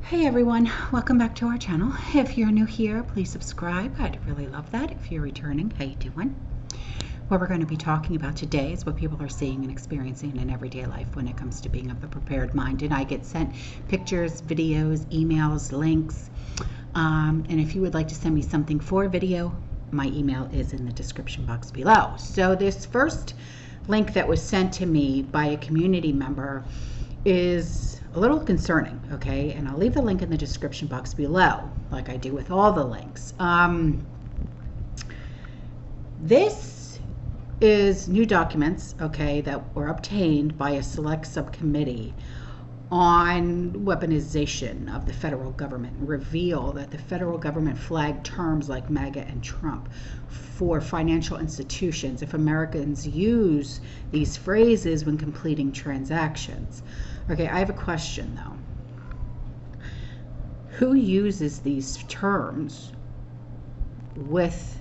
Hey everyone, welcome back to our channel. If you're new here, please subscribe. I'd really love that. If you're returning, how you doing? What we're going to be talking about today is what people are seeing and experiencing in everyday life when it comes to being of the prepared mind. And I get sent pictures, videos, emails, links. And if you would like to send me something for video, my email is in the description box below. So this first link that was sent to me by a community member is a little concerning, okay? And I'll leave the link in the description box below, like I do with all the links. This is new documents, okay, that were obtained by a select subcommittee on weaponization of the federal government, reveal that the federal government flagged terms like MAGA and Trump for financial institutions if Americans use these phrases when completing transactions. Okay, I have a question though. Who uses these terms with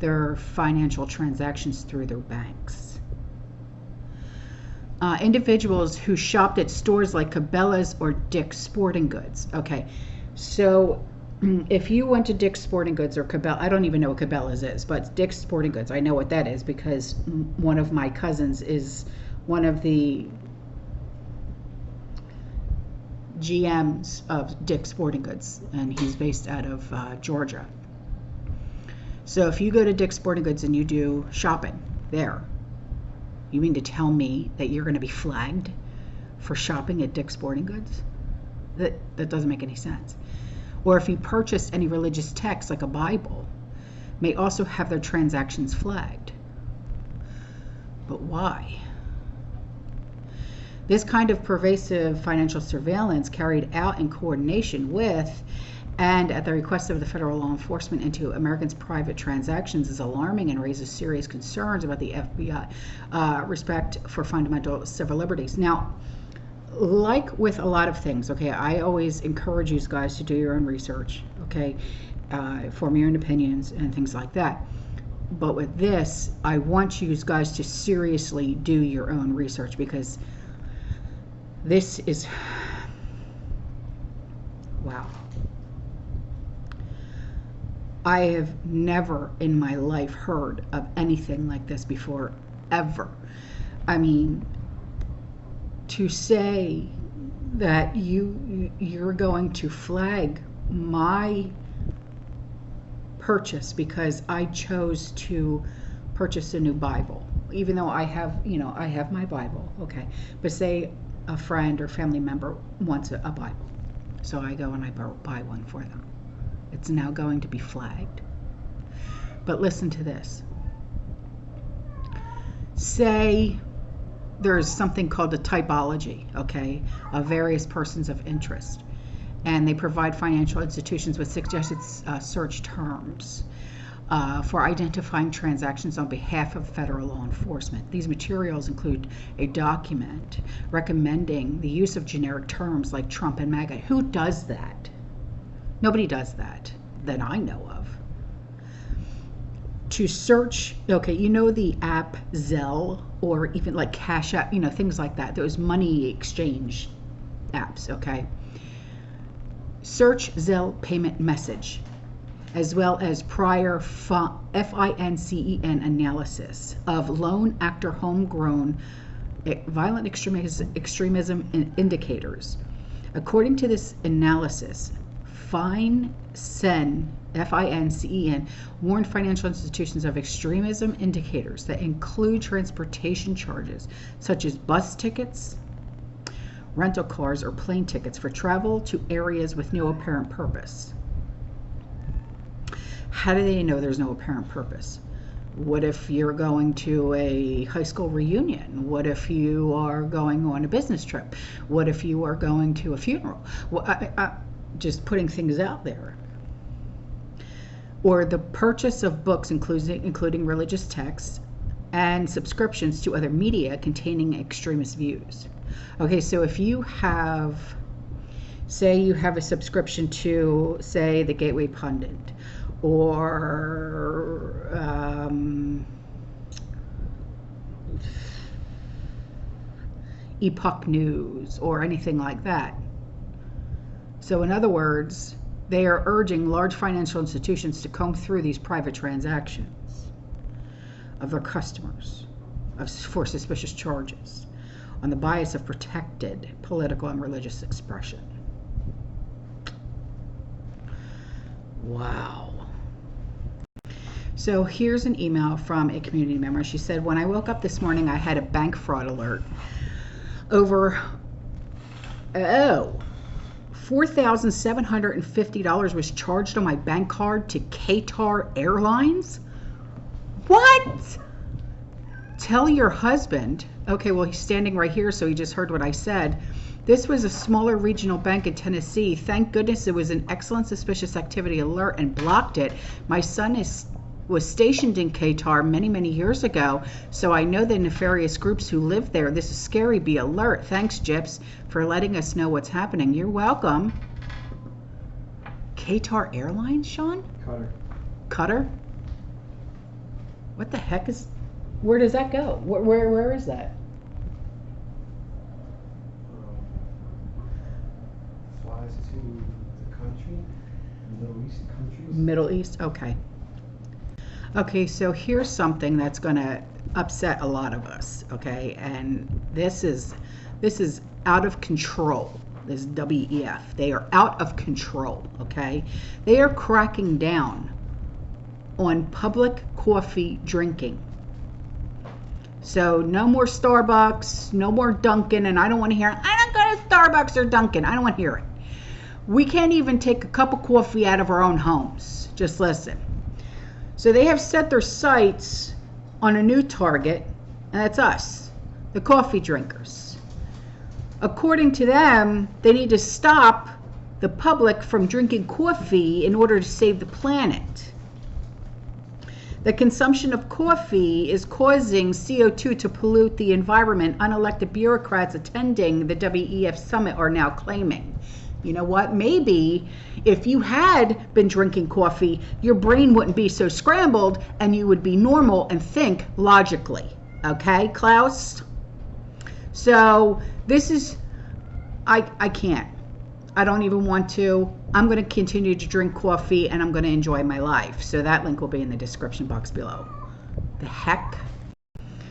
their financial transactions through their banks? Individuals who shopped at stores like Cabela's or Dick's Sporting Goods. Okay, so if you went to Dick's Sporting Goods or Cabela, I don't even know what Cabela's is, but Dick's Sporting Goods, I know what that is because one of my cousins is one of the GMs of Dick's Sporting Goods, and he's based out of Georgia. So if you go to Dick's Sporting Goods and you do shopping there, you mean to tell me that you're going to be flagged for shopping at Dick's Sporting Goods? That doesn't make any sense. Or if you purchased any religious text like a Bible, may also have their transactions flagged. But why? This kind of pervasive financial surveillance carried out in coordination with and at the request of the federal law enforcement into Americans' private transactions is alarming and raises serious concerns about the FBI respect for fundamental civil liberties. Now, like with a lot of things, okay, I always encourage you guys to do your own research, okay, form your own opinions and things like that. But with this, I want you guys to seriously do your own research because this is, wow. I have never in my life heard of anything like this before, ever. I mean, to say that you're going to flag my purchase because I chose to purchase a new Bible, even though I have, I have my Bible, okay. But say a friend or family member wants a Bible, so I go and I buy one for them. It's now going to be flagged. But listen to this. Say there's something called a typology, okay, of various persons of interest, and they provide financial institutions with suggested search terms for identifying transactions on behalf of federal law enforcement. These materials include a document recommending the use of generic terms like Trump and MAGA. Who does that? Nobody does that I know of. To search, okay, you know the app Zelle or even like Cash App, things like that, those money exchange apps, okay? Search Zelle payment message, as well as prior FINCEN analysis of lone actor homegrown violent extremism indicators. According to this analysis, FINCEN warned financial institutions of extremism indicators that include transportation charges such as bus tickets, rental cars, or plane tickets for travel to areas with no apparent purpose. How do they know there's no apparent purpose? What if you're going to a high school reunion? What if you are going on a business trip? What if you are going to a funeral? Well, just putting things out there. Or the purchase of books including religious texts and subscriptions to other media containing extremist views. Okay, so if you have, say you have a subscription to, say, the Gateway Pundit or Epoch News or anything like that, So in other words, they are urging large financial institutions to comb through these private transactions of their customers for suspicious charges on the bias of protected political and religious expression. Wow. So here's an email from a community member. She said, when I woke up this morning, I had a bank fraud alert. Over, $4,750 was charged on my bank card to Qatar Airlines? What? Tell your husband. Okay, well, he's standing right here, so he just heard what I said. This was a smaller regional bank in Tennessee. Thank goodness it was an excellent suspicious activity alert and blocked it. My son was stationed in Qatar many years ago, so I know the nefarious groups who live there. This is scary. Be alert. Thanks, Gyps, for letting us know what's happening. You're welcome. Qatar Airlines, Sean? Qatar? What the heck is... Where does that go? Where is that? Flies to the country, Middle East countries. Middle East, okay. Okay, so here's something that's going to upset a lot of us, okay? And this is out of control. This WEF. They are out of control, okay? They are cracking down on public coffee drinking. So no more Starbucks, no more Dunkin', and I don't want to hear it. I don't go to Starbucks or Dunkin'. I don't want to hear it. We can't even take a cup of coffee out of our own homes. Just listen. So they have set their sights on a new target, and that's us, the coffee drinkers. According to them, they need to stop the public from drinking coffee in order to save the planet. The consumption of coffee is causing CO2 to pollute the environment. Unelected bureaucrats attending the WEF summit are now claiming. You know what? Maybe if you had been drinking coffee, your brain wouldn't be so scrambled and you would be normal and think logically. Okay, Klaus? So this is, I can't. I don't even want to. I'm going to continue to drink coffee and I'm going to enjoy my life. So that link will be in the description box below. The heck?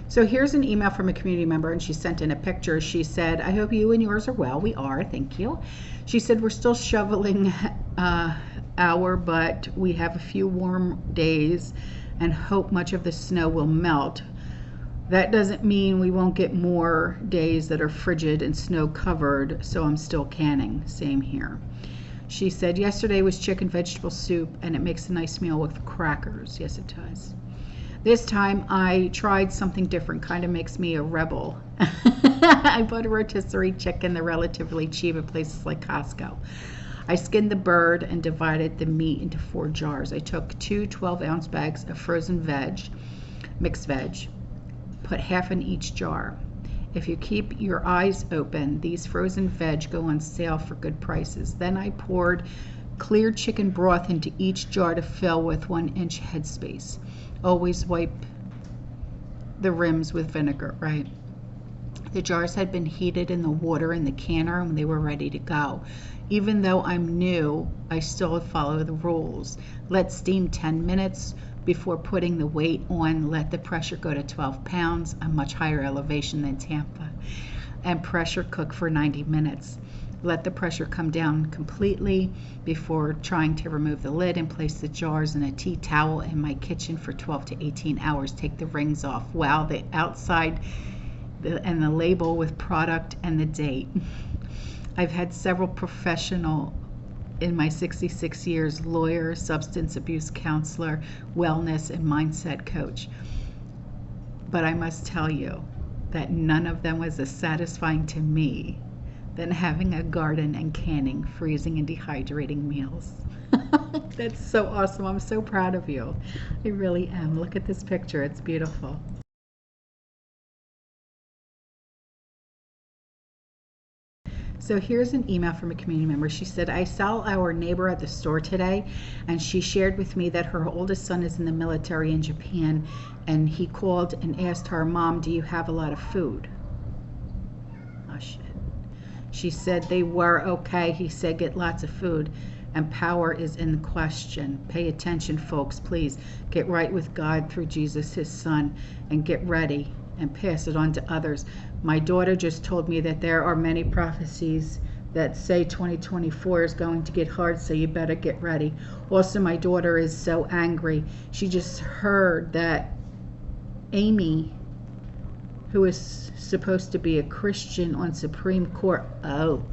So here's an email from a community member, and she sent in a picture. She said, I hope you and yours are well. We are, thank you. She said, we're still shoveling but we have a few warm days and hope much of the snow will melt. That doesn't mean we won't get more days that are frigid and snow covered, so I'm still canning. Same here. She said, yesterday was chicken vegetable soup and it makes a nice meal with crackers. Yes, it does. This time I tried something different, kind of makes me a rebel. I bought a rotisserie chicken. They're relatively cheap at places like Costco. I skinned the bird and divided the meat into 4 jars. I took 2 12-ounce bags of frozen veg, mixed veg, put half in each jar. If you keep your eyes open, these frozen veg go on sale for good prices. Then I poured clear chicken broth into each jar to fill with 1-inch headspace. Always wipe the rims with vinegar, right? The jars had been heated in the water in the canner and they were ready to go. Even though I'm new, I still follow the rules. Let steam 10 minutes before putting the weight on. Let the pressure go to 12 pounds, a much higher elevation than Tampa, and pressure cook for 90 minutes. Let the pressure come down completely before trying to remove the lid, and place the jars in a tea towel in my kitchen for 12 to 18 hours. Take the rings off. Wow, the outside and the label with product and the date. I've had several professional in my 66 years, lawyer, substance abuse counselor, wellness and mindset coach. But I must tell you that none of them was as satisfying to me than having a garden and canning, freezing and dehydrating meals. That's so awesome. I'm so proud of you. I really am. Look at this picture. It's beautiful. So here's an email from a community member. She said, I saw our neighbor at the store today, and she shared with me that her oldest son is in the military in Japan, and he called and asked her, Mom, do you have a lot of food? Oh, shit. She said they were okay. He said get lots of food, and power is in question. Pay attention, folks, please. Get right with God through Jesus, his son, and get ready and pass it on to others. My daughter just told me that there are many prophecies that say 2024 is going to get hard, so you better get ready. Also, my daughter is so angry. She just heard that Amy, who is supposed to be a Christian on Supreme Court, oh,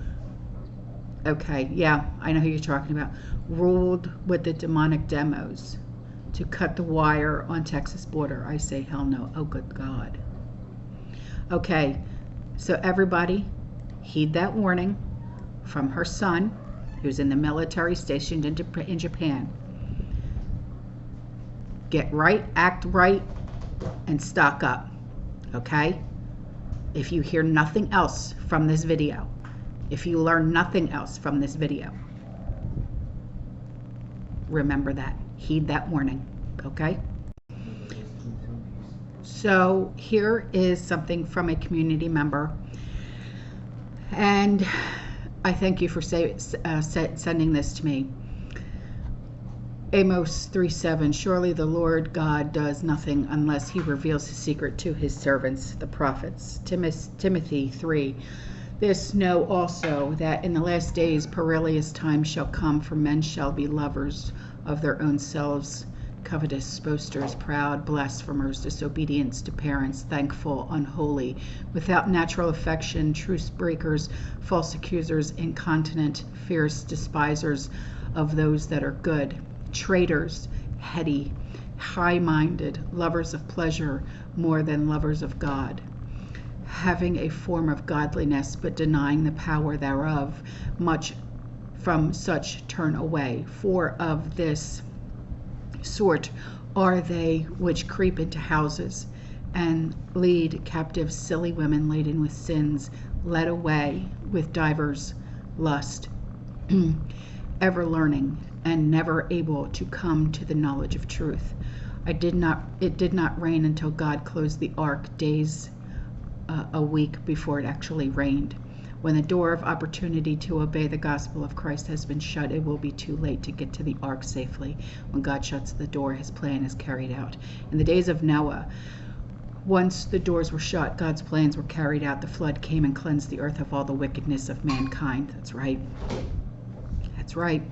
okay, yeah, I know who you're talking about, ruled with the demonic demos to cut the wire on Texas border. I say hell no. Oh, good God. Okay, so everybody heed that warning from her son, who's in the military stationed in Japan. Get right, act right, and stock up, okay? If you hear nothing else from this video, if you learn nothing else from this video, remember that. Heed that warning, okay? So here is something from a community member, and I thank you for sending this to me. Amos 3:7, surely the Lord God does nothing unless he reveals his secret to his servants, the prophets. Timothy 3, this know also that in the last days perilous times shall come, for men shall be lovers of their own selves, covetous, boasters, proud, blasphemers, disobedient to parents, thankful, unholy, without natural affection, truce breakers, false accusers, incontinent, fierce, despisers of those that are good, traitors, heady, high-minded, lovers of pleasure more than lovers of God, having a form of godliness but denying the power thereof. Much from such turn away, for of this sort are they which creep into houses and lead captive silly women laden with sins, led away with divers lust, ever learning and never able to come to the knowledge of truth. It did not rain until God closed the ark days a week before it actually rained. When the door of opportunity to obey the gospel of Christ has been shut, it will be too late to get to the ark safely. When God shuts the door, his plan is carried out. In the days of Noah, once the doors were shut, God's plans were carried out. The flood came and cleansed the earth of all the wickedness of mankind. That's right. That's right.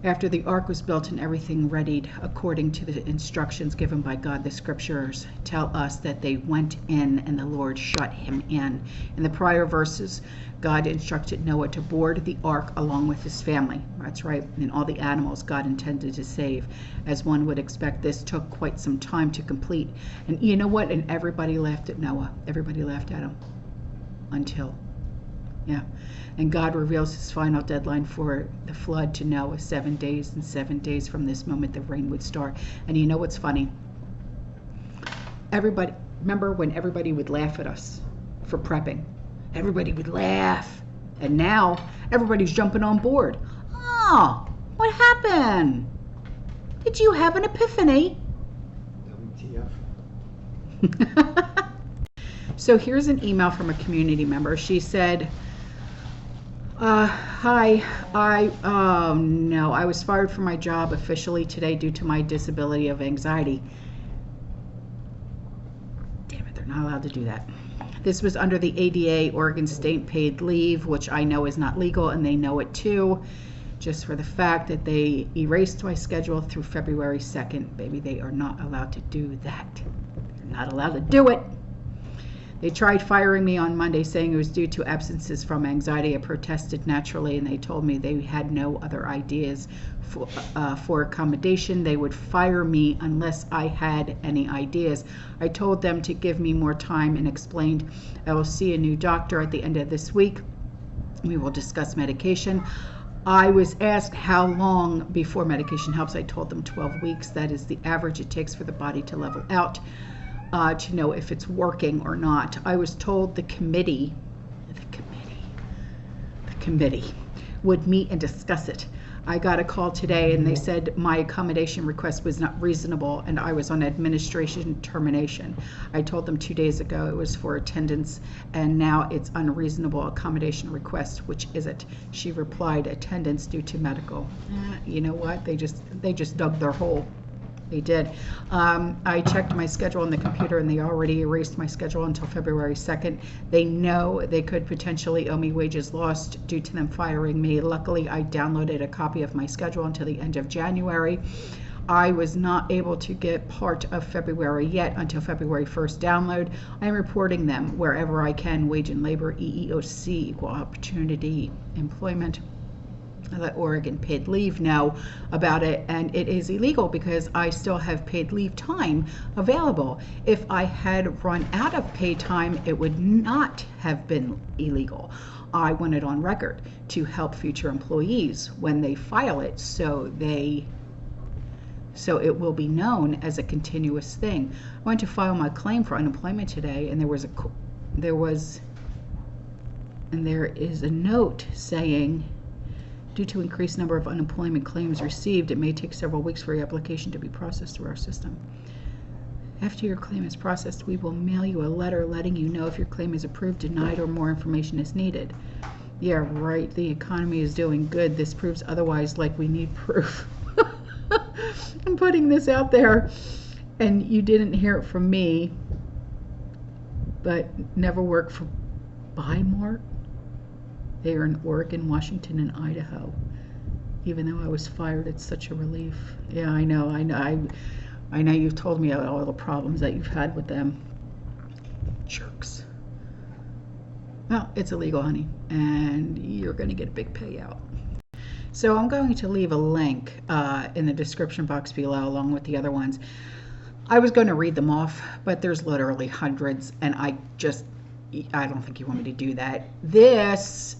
After the ark was built and everything readied according to the instructions given by God, the scriptures tell us that they went in and the Lord shut him in. In the prior verses, God instructed Noah to board the ark along with his family. That's right, and all the animals God intended to save. As one would expect, this took quite some time to complete. And you know what? And everybody laughed at Noah. Everybody laughed at him. Until, yeah. And God reveals his final deadline for the flood to Noah, 7 days, and 7 days from this moment the rain would start. And you know what's funny? Everybody, remember when everybody would laugh at us for prepping? Everybody would laugh. And now everybody's jumping on board. Oh, what happened? Did you have an epiphany? WTF. So here's an email from a community member. She said, hi, I was fired from my job officially today due to my disability of anxiety. Damn it, they're not allowed to do that. This was under the ADA, Oregon State Paid Leave, which I know is not legal, and they know it too, just for the fact that they erased my schedule through February 2nd. Baby, they are not allowed to do that. They're not allowed to do it. They tried firing me on Monday, saying it was due to absences from anxiety. I protested naturally, and they told me they had no other ideas for accommodation. They would fire me unless I had any ideas. I told them to give me more time and explained I will see a new doctor at the end of this week. We will discuss medication. I was asked how long before medication helps. I told them 12 weeks. That is the average it takes for the body to level out. To know if it's working or not. I was told the committee would meet and discuss it. I got a call today and they said my accommodation request was not reasonable and I was on administration termination. I told them 2 days ago it was for attendance and now it's unreasonable accommodation request, which isn't. She replied, attendance due to medical. You know what? They just dug their hole. They did. I checked my schedule on the computer and they already erased my schedule until February 2nd. They know they could potentially owe me wages lost due to them firing me. Luckily, I downloaded a copy of my schedule until the end of January. I was not able to get part of February yet until February 1st download. I'm reporting them wherever I can. Wage and Labor, EEOC, Equal Opportunity Employment. Let Oregon paid leave know about it, and it is illegal because I still have paid leave time available. If I had run out of paid time, it would not have been illegal. I want it on record to help future employees when they file it, so it will be known as a continuous thing. I went to file my claim for unemployment today, and there is a note saying, due to increased number of unemployment claims received, it may take several weeks for your application to be processed through our system. After your claim is processed, we will mail you a letter letting you know if your claim is approved, denied, or more information is needed. Yeah, right. The economy is doing good. This proves otherwise, like we need proof. I'm putting this out there, and you didn't hear it from me, but never work for Buymart. They are in Oregon, Washington, and Idaho. Even though I was fired, it's such a relief. Yeah, I know. I know you've told me all the problems that you've had with them. Jerks. Well, it's illegal, honey, and you're going to get a big payout. So I'm going to leave a link in the description box below along with the other ones. I was going to read them off, but there's literally hundreds, and I don't think you want me to do that. This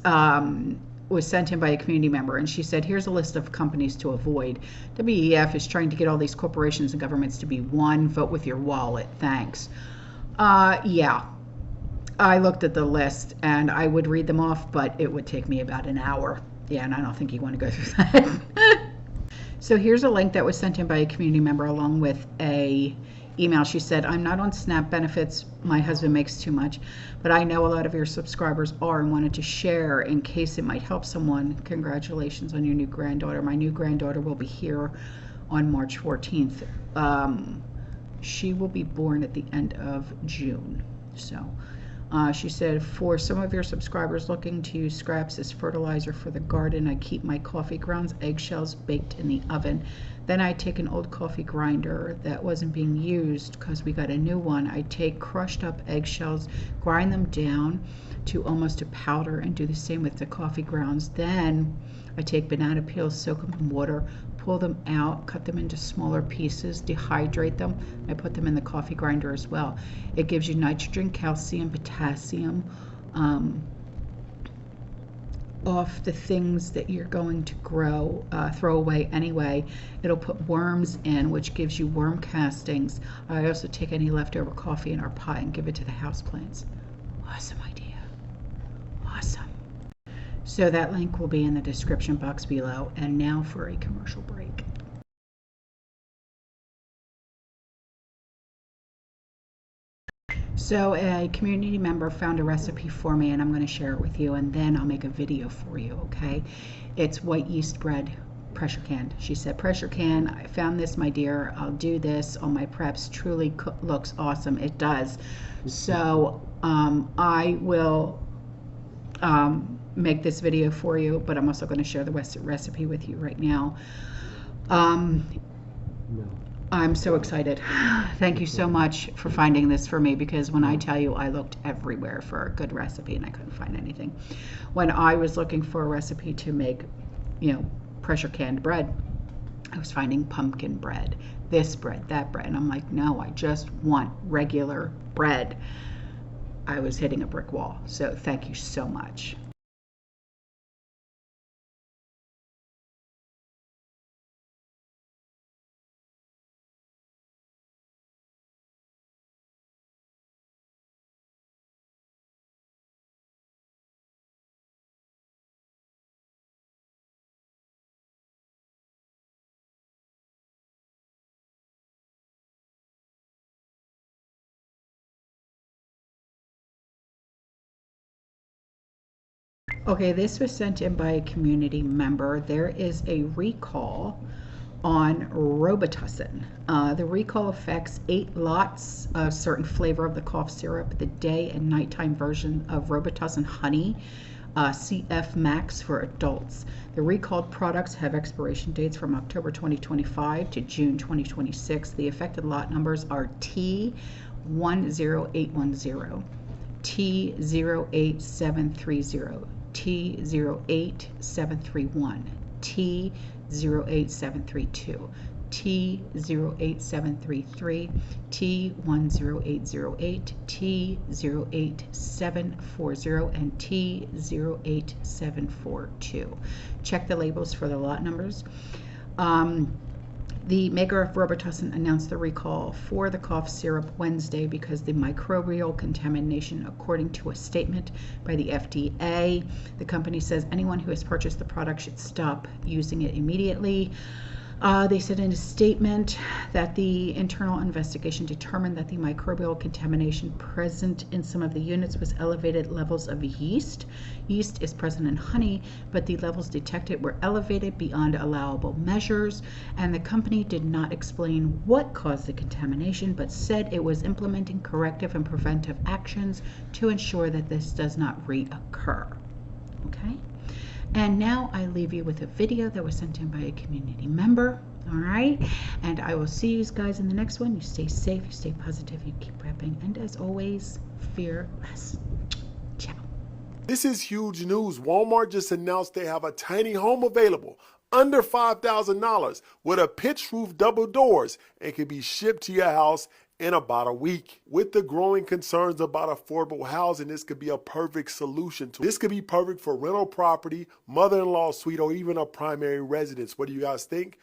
was sent in by a community member, and she said, here's a list of companies to avoid. WEF is trying to get all these corporations and governments to be one. Vote with your wallet. Thanks. Yeah, I looked at the list, and I would read them off, but it would take me about an hour. Yeah, and I don't think you want to go through that. So here's a link that was sent in by a community member along with a email. She said, I'm not on SNAP benefits. My husband makes too much, but I know a lot of your subscribers are and wanted to share in case it might help someone. Congratulations on your new granddaughter. My new granddaughter will be here on March 14th. She will be born at the end of June. So she said, for some of your subscribers looking to use scraps as fertilizer for the garden, I keep my coffee grounds, eggshells baked in the oven. Then I take an old coffee grinder that wasn't being used because we got a new one. I take crushed up eggshells, grind them down to almost a powder, and do the same with the coffee grounds. Then I take banana peels, soak them in water, pull them out, cut them into smaller pieces, dehydrate them. I put them in the coffee grinder as well. It gives you nitrogen, calcium, potassium, off the things that you're going to throw away anyway. It'll put worms in, which gives you worm castings. I also take any leftover coffee in our pot and give it to the houseplants. Awesome idea. Awesome. So that link will be in the description box below. And now for a commercial break. So a community member found a recipe for me, and I'm going to share it with you, and then I'll make a video for you, okay? It's white yeast bread, pressure canned. She said, pressure can, I found this, my dear. I'll do this on my preps. Truly looks awesome. It does. So I will make this video for you, but I'm also going to share the recipe with you right now. No. I'm so excited. Thank you so much for finding this for me, because when I tell you I looked everywhere for a good recipe and I couldn't find anything. When I was looking for a recipe to make, pressure canned bread, I was finding pumpkin bread, this bread, that bread, and I'm like, no, I just want regular bread. I was hitting a brick wall. So thank you so much. Okay, this was sent in by a community member. There is a recall on Robitussin. The recall affects 8 lots of certain flavor of the cough syrup, the day and nighttime version of Robitussin Honey, CF Max for adults. The recalled products have expiration dates from October 2025 to June 2026. The affected lot numbers are T10810, T08730, T08731, T08732, T08733, T10808, T08740, and T08742. Check the labels for the lot numbers. The maker of Robitussin announced the recall for the cough syrup Wednesday because the microbial contamination, according to a statement by the FDA. The company says anyone who has purchased the product should stop using it immediately. They said in a statement that the internal investigation determined that the microbial contamination present in some of the units was elevated levels of yeast. Yeast is present in honey, but the levels detected were elevated beyond allowable measures, and the company did not explain what caused the contamination, but said it was implementing corrective and preventive actions to ensure that this does not reoccur. Okay? And now I leave you with a video that was sent in by a community member. All right. And I will see you guys in the next one. You stay safe, you stay positive, you keep prepping. And as always, fear less. Ciao. This is huge news. Walmart just announced they have a tiny home available under $5,000 with a pitched roof, double doors, and can be shipped to your house in about a week. With the growing concerns about affordable housing, this could be a perfect solution to it. This could be perfect for rental property, mother-in-law suite, or even a primary residence. What do you guys think?